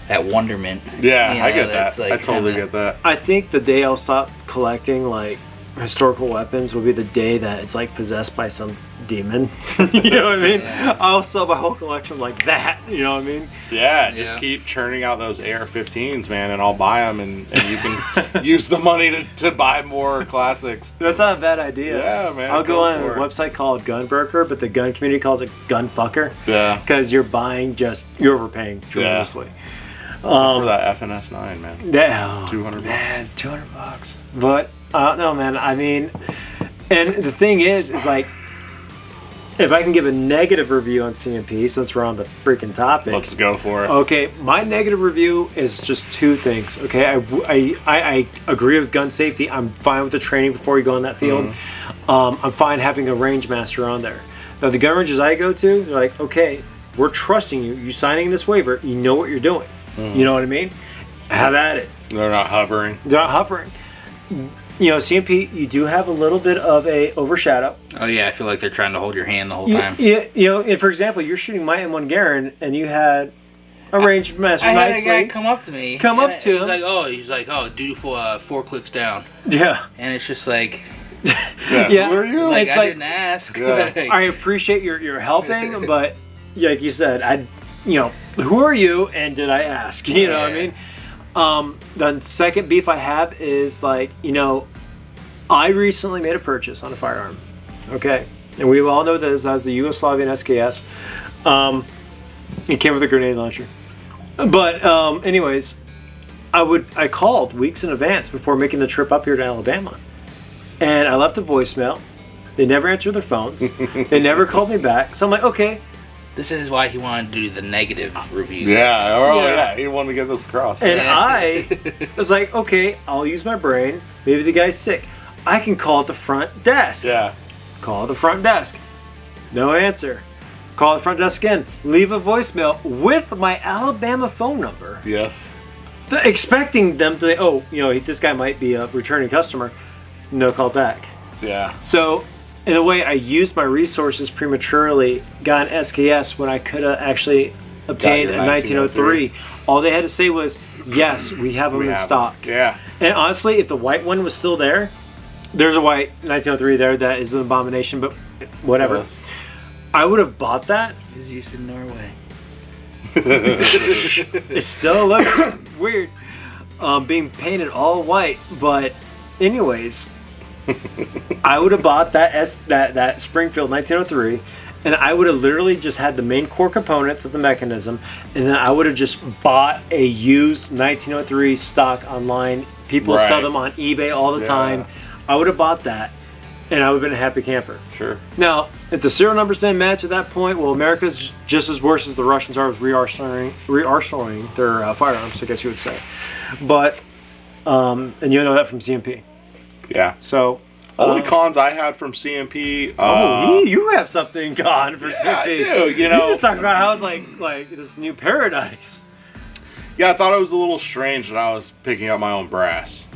that wonderment. Yeah, You I know, get that's that. like I totally kinda- get that. I think the day I'll stop collecting like historical weapons will be the day that it's like possessed by some demon. You know what I mean? Yeah. I'll sell my whole collection like that. You know what I mean? Yeah, just Yeah. keep churning out those AR-15s, man, and I'll buy them, and you can use the money to buy more classics. That's not a bad idea. Yeah, man, I'll go go on a for it. website called Gunbroker, but the gun community calls it Gunfucker Yeah, because you're overpaying tremendously. for that FNS9, man. Yeah, 200 bucks. man, $200. But I don't know, man. I mean, and the thing is like if I can give a negative review on CMP, since we're on the freaking topic. Let's go for it. Okay, my negative review is just two things. Okay, I agree with gun safety. I'm fine with the training before you go on that field. I'm fine having a range master on there. Now, the gun ranges I go to, they're like, okay, we're trusting you. You signing this waiver, you know what you're doing. You know what I mean? Have at it. They're not hovering. They're not hovering. You know, CMP, you do have a little bit of a overshadow. Oh yeah, I feel like they're trying to hold your hand the whole time. Yeah, you know, and for example, you're shooting my M1 Garen, and you had a range master I had nicely. a guy come up to me. He's him. He's like, do 4 clicks down. Yeah. And it's just like, Yeah. Who are you? like It's I like- didn't ask. Yeah. Like, I appreciate your helping, but like you said, who are you, and did I ask? You know what I mean? The second beef I have is like, I recently made a purchase on a firearm. Okay, and we all know this as the Yugoslavian SKS. It came with a grenade launcher. But anyways, I called weeks in advance before making the trip up here to Alabama, and I left a voicemail. They never answered their phones. They never called me back. So I'm like, okay. this is why he wanted to do the negative reviews. Yeah, he wanted to get this across. And I was like, okay, I'll use my brain. Maybe the guy's sick. I can call at the front desk. Yeah. Call the front desk. No answer. Call the front desk again. Leave a voicemail with my Alabama phone number. Yes. Expecting them to say, oh, this guy might be a returning customer. No call back. Yeah. So, in a way, I used my resources prematurely, got an SKS when I could have actually obtained your a 1903. All they had to say was, yes, we have them in stock. Yeah. And honestly, if the white one was still there, there's a white 1903 there that is an abomination, but whatever. Yes. I would have bought that. He's used in Norway. It still looks weird being painted all white, but anyways, I would have bought that Springfield 1903, and I would have literally just had the main core components of the mechanism, and then I would have just bought a used 1903 stock online. People sell them on eBay all the time. I would have bought that, and I would have been a happy camper. Sure. Now, if the serial numbers didn't match at that point, well, America's just as worse as the Russians are with re-arsenalling their firearms, I guess you would say. But, and you know that from CMP. Yeah. So, Only cons I had from CMP. you have something gone for CMP. I do. You just talked about how it's like this new paradise. Yeah, I thought it was a little strange that I was picking up my own brass.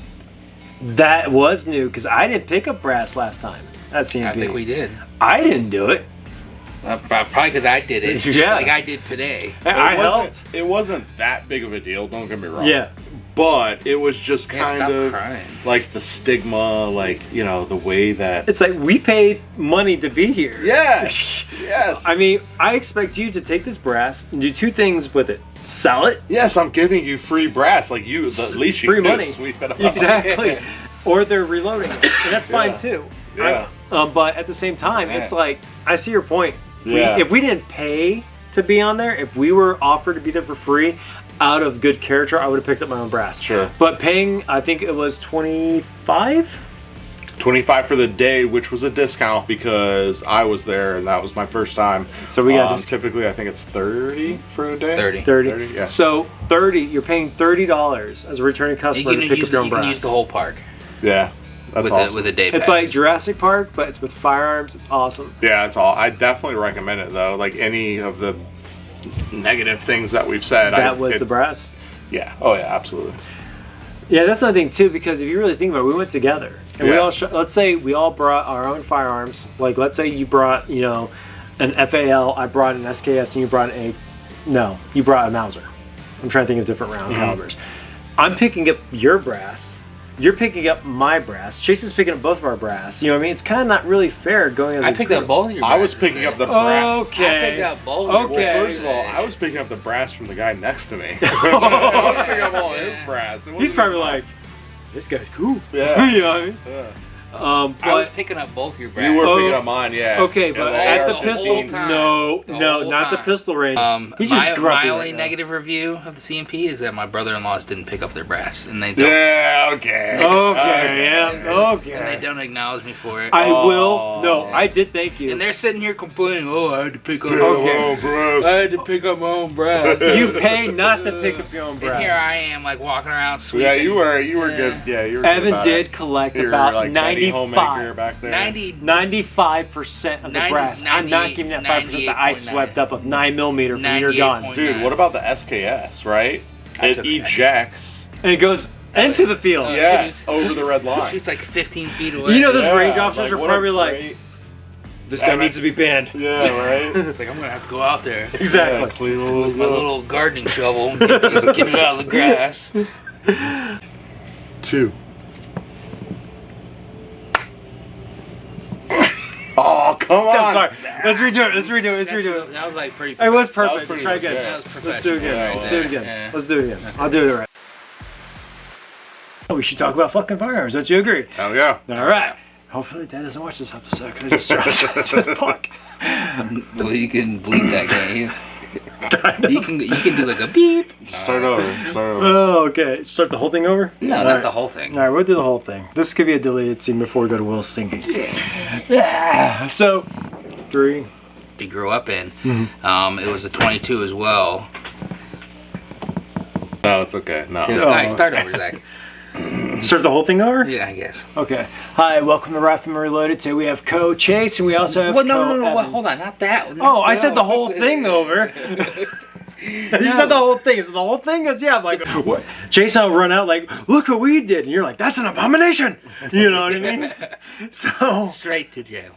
That was new because I didn't pick up brass last time at CMP. I think we did. I didn't do it. Probably because I did it, just Yeah. like I did today. I helped. It wasn't that big of a deal. Don't get me wrong. Yeah. But it was just Can't kind stop of crying. like the stigma, the way that. It's like we paid money to be here. Yes. Yes. I mean, I expect you to take this brass and do two things with it: sell it, Yes, I'm giving you free brass. Like you, the least you free can do money. is sweep it up. Exactly. Or they're reloading it, and that's fine Yeah. too. Yeah. But at the same time, it's like I see your point. Yeah. If we didn't pay to be on there, if we were offered to be there for free, out of good character, I would have picked up my own brass. Sure. But paying, I think it was $25. $25 for the day, which was a discount because I was there and that was my first time. So we got typically I think it's $30 for a day. 30. 30. Yeah. So 30, you're paying $30 as a returning You customer can, to pick use up your the, own you can brass. use the whole park Yeah. That's with, awesome. with a day It's pass. like Jurassic Park, but it's with firearms. It's awesome. Yeah, that's all. I definitely recommend it though. Like any of the negative things that we've said. That was the brass. Yeah. Oh yeah, absolutely. Yeah, that's another thing too, because if you really think about it, we went together. And we Yeah. all, let's say we all brought our own firearms. Like, let's say you brought, an FAL, I brought an SKS, and you brought you brought a Mauser. I'm trying to think of different round calibers. I'm picking up your brass. You're picking up my brass. Chase is picking up both of our brass. You know what I mean? It's kind of not really fair going as I a picked crew. up both of your I was brasses, picking man. up the brass. Okay. I picked up both. Okay. Well, first of all, I was picking up the brass from the guy next to me. I was picking up all his brass. It He's wasn't probably even- like, this guy's cool. Yeah. You know what I mean? Yeah. I was But picking up both your brass. You were Oh, picking up mine, yeah. okay, Yeah, but at the whole pistol, time. no, The no, whole not the time. pistol range. He's just my grumpy only right now. negative review of the CMP is that my brother-in-laws didn't pick up their brass, and they don't. Yeah, okay. Okay, yeah, And they okay. don't acknowledge me for it. I will. Oh. No, I did thank you. And they're sitting here complaining, "Oh, I had to pick up. Okay. bro. I had to pick up my own brass." You pay not to pick up your own And here brass. I am, like walking around sweeping. Yeah, you were good. Yeah, you were good Evan about did it. collect You're about like Betty Homemaker 95. back there. 95% of the 90, brass. I'm not giving that 5% that I 98.9. swept up of 9mm from your gun. 98.9. Dude, what about the SKS, right? I It took it. ejects. And it goes into the field. Yeah, shoots- over the red line. Shoots like 15 feet away. You know, those Yeah, range officers are what a probably like, great- this guy needs to be banned. Yeah, right? It's like I'm gonna have to go out there Exactly. Yeah, clean a with my little little gardening shovel and get it out of the grass. 2. Oh, come on. I'm sorry. Let's redo it. Let's redo it. Let's redo it. That was like pretty. It was That was perfect. Let's pretty try good. again. That was Let's do it again. Yeah, Let's do it again. yeah. Let's do it again. I'll do it right. We should talk about fucking firearms. Don't you agree? Oh, yeah. All right. Hopefully Dad doesn't watch this episode because I just dropped it. Fuck. Well, you can bleep that, can't you? You can do like a beep. Start over. Oh, okay. Start the whole thing over? No, All not right. the whole thing. All right, we'll do the whole thing. This could be a deleted scene before we go to Will's singing. Yeah. So, 3. We grew up in. It was a 22 as well. No, it's okay. No. Dude, Oh. all right, start over, Zach. Start the whole thing over? Yeah, I guess. Okay. Hi, welcome to Rifleman Reloaded. Today we have Chase, and we also have Well, no, Evan. hold on, not that. Oh, I said the whole thing over. You said the whole thing. Is it the whole thing? Because yeah, I'm like, what? Chase and I'll run out like, look what we did, and you're like, that's an abomination. You know what I mean? So Straight to jail.